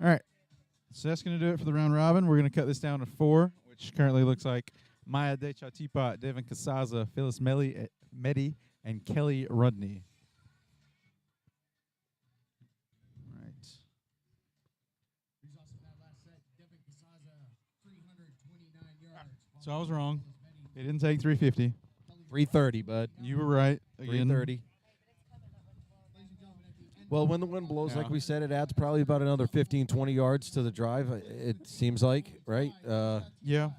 All right. So that's going to do it for the round robin. We're going to cut this down to 4, which currently looks like Maya Dechatipat, Devin Casaza, Phyllis Meddy, and Kelly Rudney. All right. Results from that last set, Devin Casazza, 329 yards. So I was wrong. It didn't take 350. 330, bud. You were right. Again. 330. Well, when the wind blows, like we said, it adds probably about another 15, 20 yards to the drive. It seems like, right? Yeah.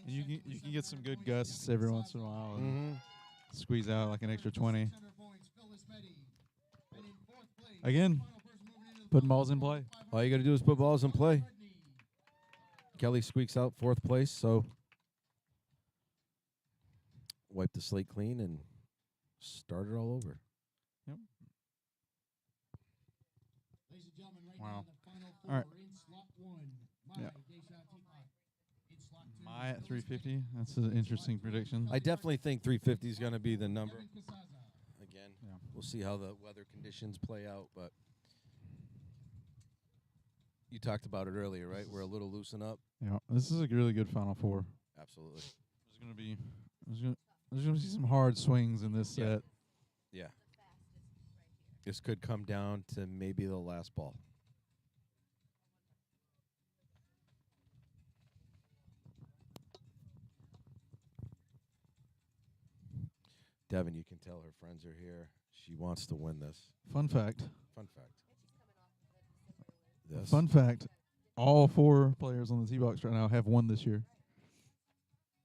You can get some good gusts every once in a while and squeeze out like an extra 20. Again, putting balls in play. All you got to do is put balls in play. Kelly squeaks out 4th place, so wipe the slate clean and start it all over. Yep. Ladies and gentlemen, right Wow. now the final four All right. in slot 1. My Yeah. Deshaun Teapot. In slot 2. My at 350. That's an interesting prediction. I definitely think 350 is going to be the number. Devin Casazza. Again, Yeah. we'll see how the weather conditions play out, but you talked about it earlier, right? We're a little loosen up. Yeah, this is a really good Final Four. Absolutely. There's gonna be some hard swings in this Yeah. set. Yeah. This could come down to maybe the last ball. Devin, you can tell her friends are here. She wants to win this. Fun fact. Fun fact. This. Fun fact. All 4 players on the tee box right now have won this year.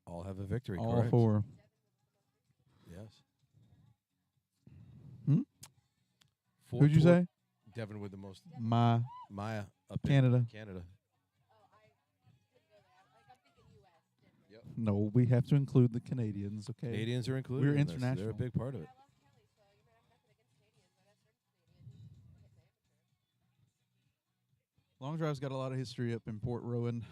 All have a victory, All correct? 4. Yes. Hmm? 4 Who'd you say? Devin with the most. Maya, Up in Canada. Canada. No, we have to include the Canadians, okay? Canadians are included. We're in this. They're international. a big part of it. Long Drive's got a lot of history up in Port Rowan.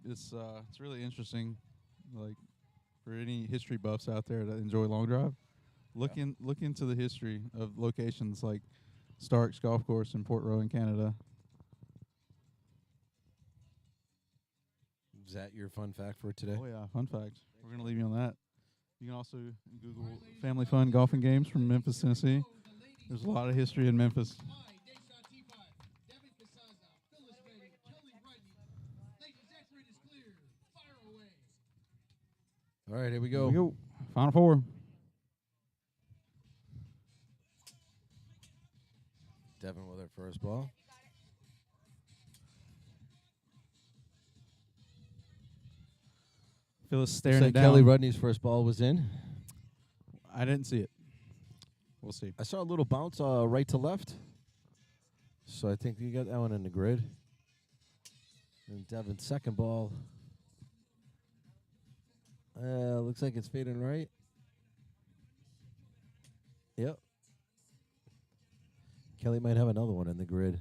It's really interesting, like for any history buffs out there that enjoy Long Drive. Look into the history of locations like Starks Golf Course in Port Rowan, Canada. Is that your fun fact for today? Oh yeah, fun fact. We're gonna leave you on that. You can also Google Family Fun Golfing Games from Memphis, Tennessee. There's a lot of history in Memphis. My Deshaun Teapot. Devin Casazza. Phyllis Redding. Kelly Rudney. Ladies, that grid is clear. Fire away. All right, here we Here go. we go. Final 4. Devin with her first ball. Phyllis Looks staring like it down. Kelly Rudney's first ball was in. I didn't see it. We'll see. I saw a little bounce right to left. So I think you got that one in the grid. And Devin's second ball. Looks like it's fading right. Yep. Kelly might have another one in the grid.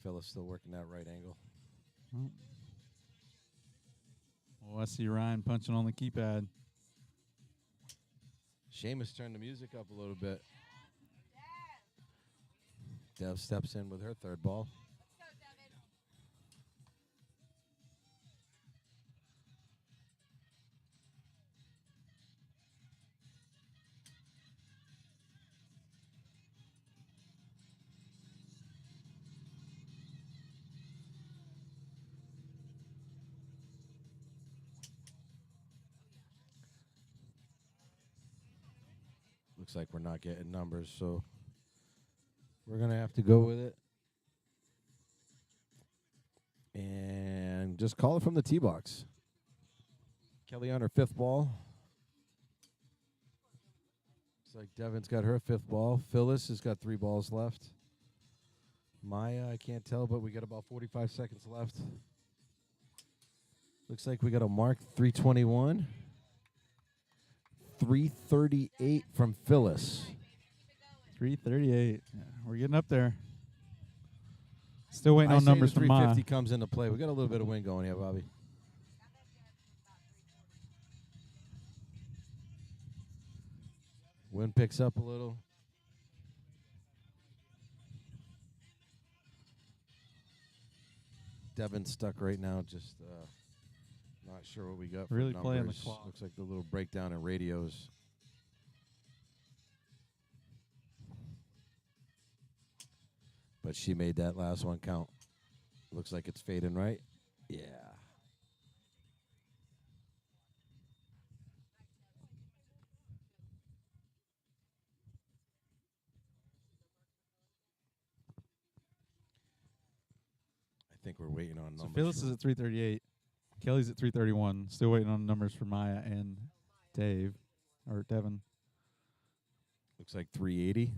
Phyllis still working that right angle. Oh, I see Ryan punching on the keypad. Seamus turned the music up a little bit. Dev steps in with her third ball. Looks like we're not getting numbers, so we're going to have to go with it. And just call it from the tee box. Kelly on her fifth ball. Looks like Devin's got her fifth ball. Phyllis has got 3 balls left. Maya, I can't tell, but we got about 45 seconds left. Looks like we got a mark 321. 338 from Phyllis. 338. Yeah, we're getting up there. Still waiting I on say numbers the from Maya. 350 comes into play. We got a little bit of wind going here, Bobby. Wind picks up a little. Devin's stuck right now, just not sure what we got for Really playing the numbers. clock. Looks like the little breakdown in radios. But she made that last one count. Looks like it's fading right. Yeah. I think we're waiting on So numbers. Phyllis is at 338. Kelly's at 331. Still waiting on numbers for Maya and Dave or Devin. Looks like 380.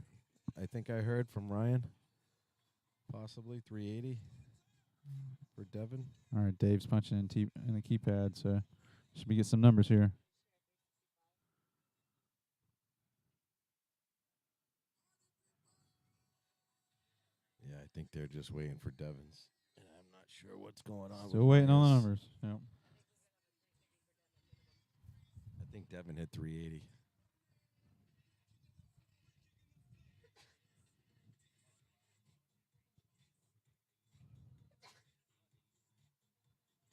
I think I heard from Ryan. Possibly 380 for Devin. All right, Dave's punching in the keypad, so should we get some numbers here? think they're just waiting for Devon's. And I'm not sure what's going on. Still with waiting on the Maya's. numbers. Yep. I think Devon hit 380.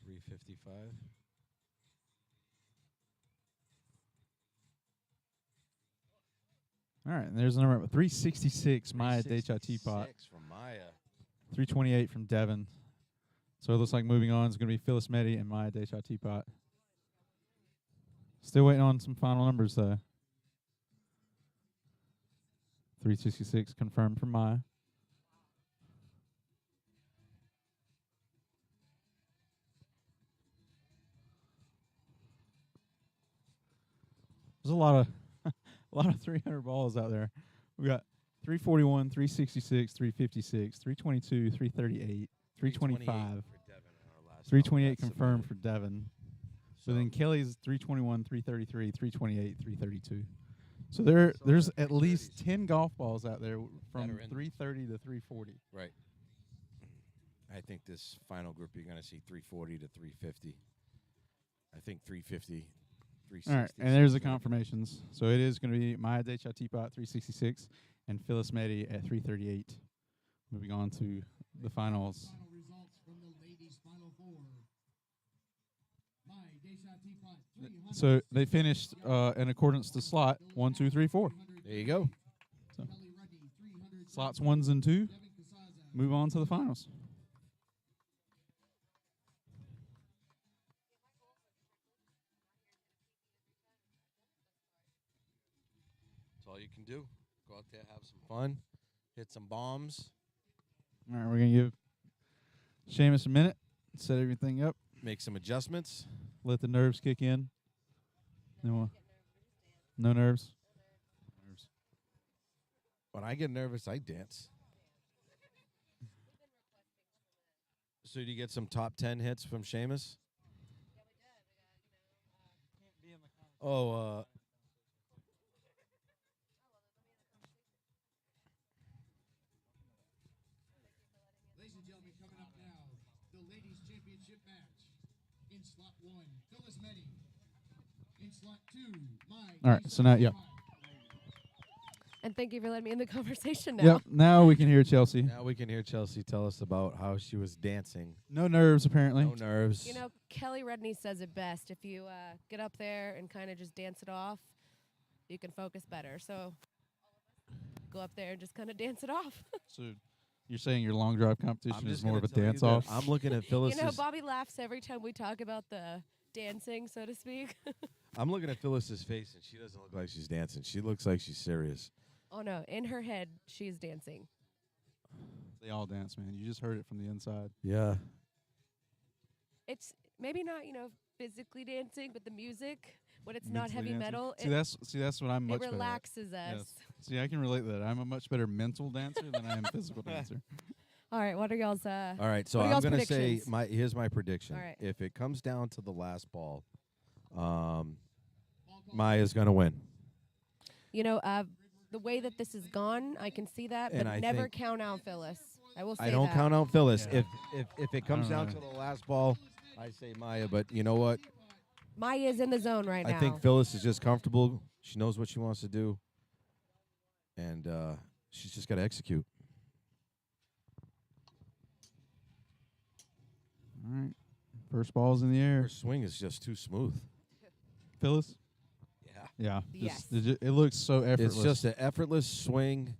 $355. All right, and there's the number 366, Maya Decha Teapot. 366 from Maya. 328 from Devon. So it looks like moving on is going to be Phyllis Meddy and Maya Decha Teapot. Still waiting on some final numbers, though. 366 confirmed from Maya. There's a lot of 300 balls out there. We got 341, 366, 356, 322, 338, 325, 328 confirmed for Devon. So then Kelly's 321, 333, 328, 332. So there's at least 10 golf balls out there from 330 to 340. Right. I think this final group you're going to see 340 to 350. I think 350, 360. All right, and there's the confirmations. So it is going to be Maya Decha Teapot 366 and Phyllis Meddy at 338. Moving on to the finals. Final results from the ladies' final four. Maya Decha Teapot, 300. So they finished in accordance to slot 1, 2, 3, 4. There you go. So Kelly Rudney, 300. slots 1s and 2. Devin Casaza, Move on to the finals. That's all you can do. Go out there, have some fun, hit some bombs, All right, we're going to give Seamus a minute, set everything up, make some adjustments. let the nerves kick in. Then no nerves. When I get nervous, I dance. So do you get some top 10 hits from Seamus? Oh, Ladies and gentlemen, coming up now, the ladies' championship match. In slot 1, Phyllis Meddy. In slot 2, Maya. All right, so now, yeah. And thank you for letting me in the conversation now. Yep, now we can hear Chelsea. now we can hear Chelsea tell us about how she was dancing. No nerves, apparently. No nerves. You know, Kelly Rudney says it best. If you get up there and kind of just dance it off, you can focus better. So go up there and just kind of dance it off. So you're saying your long drive I'm competition is just more gonna of a tell you dance that off? I'm looking at Phyllis's. You know, Bobby laughs every time we talk about the dancing, so to speak. I'm looking at Phyllis's face, and she doesn't look like she's dancing. She looks like she's serious. Oh, no. In her head, she's dancing. They all dance, man. You just heard it from the inside. Yeah. It's maybe not, physically dancing, but the music, when it's not Mentally heavy dancing. metal, See, that's what I'm much it better at. relaxes us. Yes. See, I can relate to that. I'm a much better mental dancer than I am physical dancer. All right, what are y'all's... All right, so What are I'm y'all's going to say predictions? here's my prediction. All right. If it comes down to the last ball, Maya's going to win. The way that this is gone, I can see that, And but I never think- count out Phyllis. I will say I don't that. count out Phyllis. Yeah. If it comes don't down know. to the last ball, I say Maya. But you know what? Maya is in the zone right now. I think Phyllis is just comfortable. She knows what she wants to do, and she's just got to execute. All right. First ball's in the air. Her swing is just too smooth. Phyllis? Yeah. Yeah. Yes. It looks so effortless. It's just an effortless swing,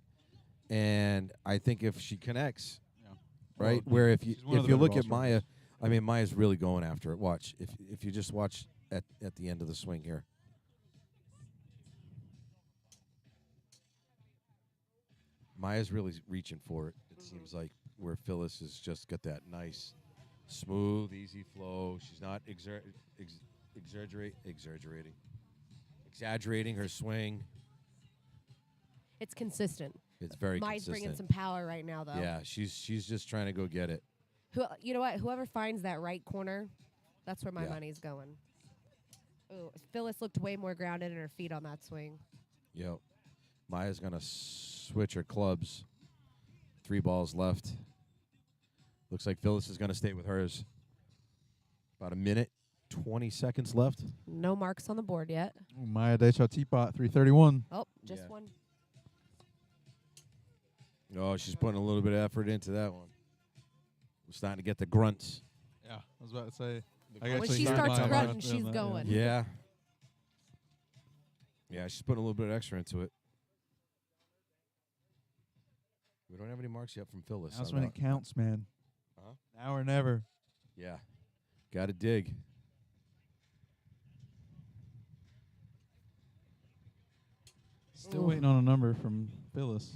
and I think if she connects, Yeah. right, Well, where if you she's one of if the you better look ball at Maya, strikers. I mean Maya's really going after it. Watch if you just watch at the end of the swing here. Maya's really reaching for it. It seems like where Phyllis has just got that nice, smooth, easy flow. She's not exaggerating her swing. It's consistent. It's very Maya's consistent. bringing some power right now, though. Yeah, she's just trying to go get it. You know what? Whoever finds that right corner, that's where my Yeah. money's going. Ooh, Phyllis looked way more grounded in her feet on that swing. Yep. Maya's gonna switch her clubs. 3 balls left. Looks like Phyllis is going to stay with hers. About a minute, 20 seconds left. No marks on the board yet. Ooh, Maya Deschamps teapot, 331. Oh, just Yeah. one. Oh, she's putting a little bit of effort into that one. We're starting to get the grunts. Yeah, I was about to say. When she starts grunting, she's going. Yeah. Yeah, she's putting a little bit of extra into it. We don't have any marks yet from Phyllis. That's on when that. it counts, man. Huh? Now or never. Yeah. Got to dig. Still waiting on a number from Phyllis.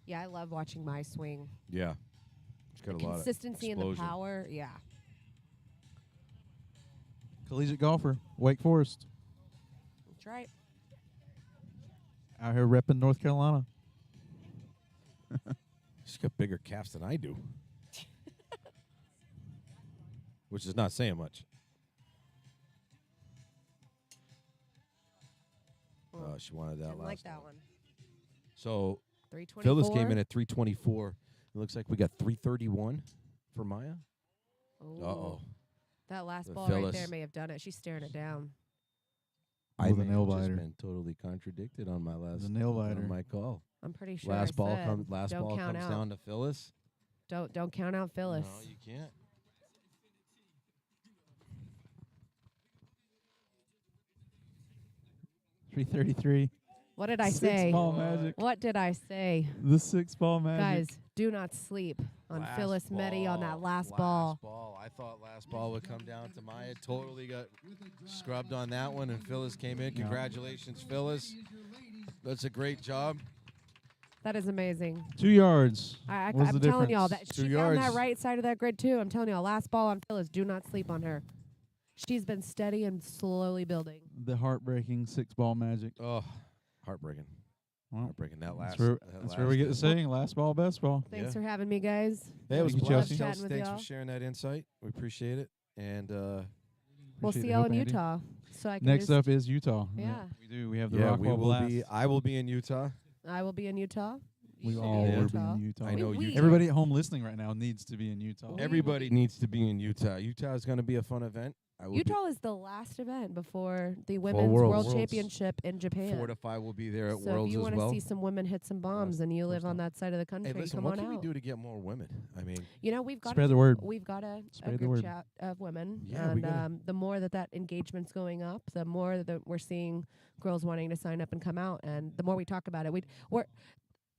Yeah, I love watching my swing. Yeah. She's got The a lot consistency of and the explosion. power. Yeah. Collegiate golfer, Wake Forest. That's right. Out here repping North Carolina. She's got bigger calves than I do. Which is not saying much. She wanted that Didn't last like that one. one. So 324. Phyllis came in at 324. It looks like we got 331 for Maya. Ooh. Uh-oh. That last The ball right Phyllis. there may have done it. She's staring it down. I With a may nail have just biter. been totally contradicted on my last The nail biter. on my call. I'm pretty sure. Last I ball said, comes don't count out. down to Phyllis. Don't count out Phyllis. No, you can't. .333. What did I Six say? ball magic. What did I say? The 6-ball magic. Guys, do not sleep on Last Phyllis Meddy on that last ball. ball. I thought last ball would come down to Maya. Totally got scrubbed on that one, and Phyllis came in. Yeah. Congratulations, Phyllis. That's a great job. That is amazing. 2 yards. What's I'm the telling y'all difference? that 2 she's on that yards. right side of that grid too. I'm telling y'all, last ball on Phyllis. Do not sleep on her. She's been steady and slowly building. The heartbreaking 6-ball magic. Oh, heartbreaking. Well, Heartbreaking that last. that's where we get the saying, last ball, best ball. Thanks Yeah. for having me, guys. Hey, it was a Thank you, blast. Chelsea. Chatting with Thanks y'all. for sharing that insight. We appreciate it. And We'll Appreciate see the y'all help, in Andy. Utah. So I can Next just, up is Utah. Yeah. We do. We have the yeah, Rockwall we will Blast. be. I will be in Utah. I will be in Utah. We You should all be in will be Utah. in Utah. I know We- Utah. Everybody at home listening right now needs to be in Utah. We- Everybody needs to be in Utah. Utah is going to be a fun event. I will be- Utah is the last event before the Women's Worlds. World Worlds. Championship in Japan. Fortify will be there at So Worlds if you as want to well. see some women hit some bombs and you live on that side of the country, Hey, listen, come what on can we out. do to get more women? I mean, You know, we've got Spread the word. We've got a Spread the group word. chat of women, Yeah, we and gotta- the more that engagement's going up, the more that we're seeing girls wanting to sign up and come out, and the more we talk about it, we're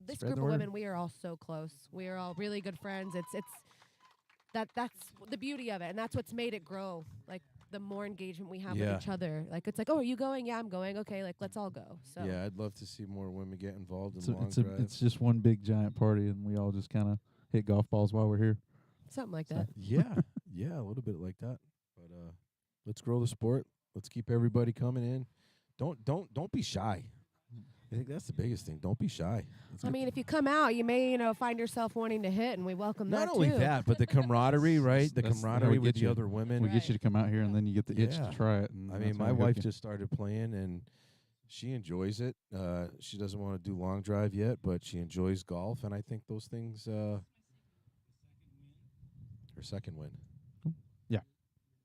this Spread group the of word. women. We are all so close. We are all really good friends. That's the beauty of it, and that's what's made it grow. Like the more engagement we have Yeah. with each other, like it's like, oh, are you going? Yeah, I'm going. Okay, like let's all go. So yeah, I'd love to see more women get involved in It's, long it's drives. just one big giant party, and we all just kind of hit golf balls while we're here. something like So- that. Yeah, yeah, a little bit like that. But let's grow the sport. Let's keep everybody coming in. Don't be shy. I think that's the biggest thing. Don't be shy. Let's I get mean, if you come out, you may find yourself wanting to hit, and we welcome not that only too. that, but the camaraderie, right? The That's how we camaraderie with get the you. other women. We get you to come out here, and then you get the itch Yeah. to try it. And I that's mean, when my we hook wife you. just started playing, and she enjoys it. She doesn't want to do long drive yet, but she enjoys golf, and I think those things. Her second win. Yeah.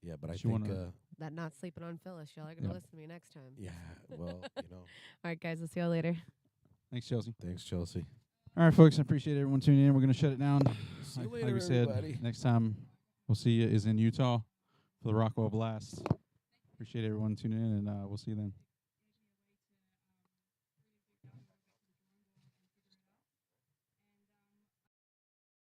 Yeah, but I She think. wanna- That not sleeping on Phyllis. Y'all are gonna Yep. listen to me next time. Yeah. Well, All right, guys. We'll see y'all later. Thanks, Chelsea. Thanks, Chelsea. All right, folks. I appreciate everyone tuning in. We're going to shut it down. See you Like later, we said, everybody. next time we'll see you is in Utah for the Rockwall Blast. Appreciate everyone tuning in, and we'll see you then.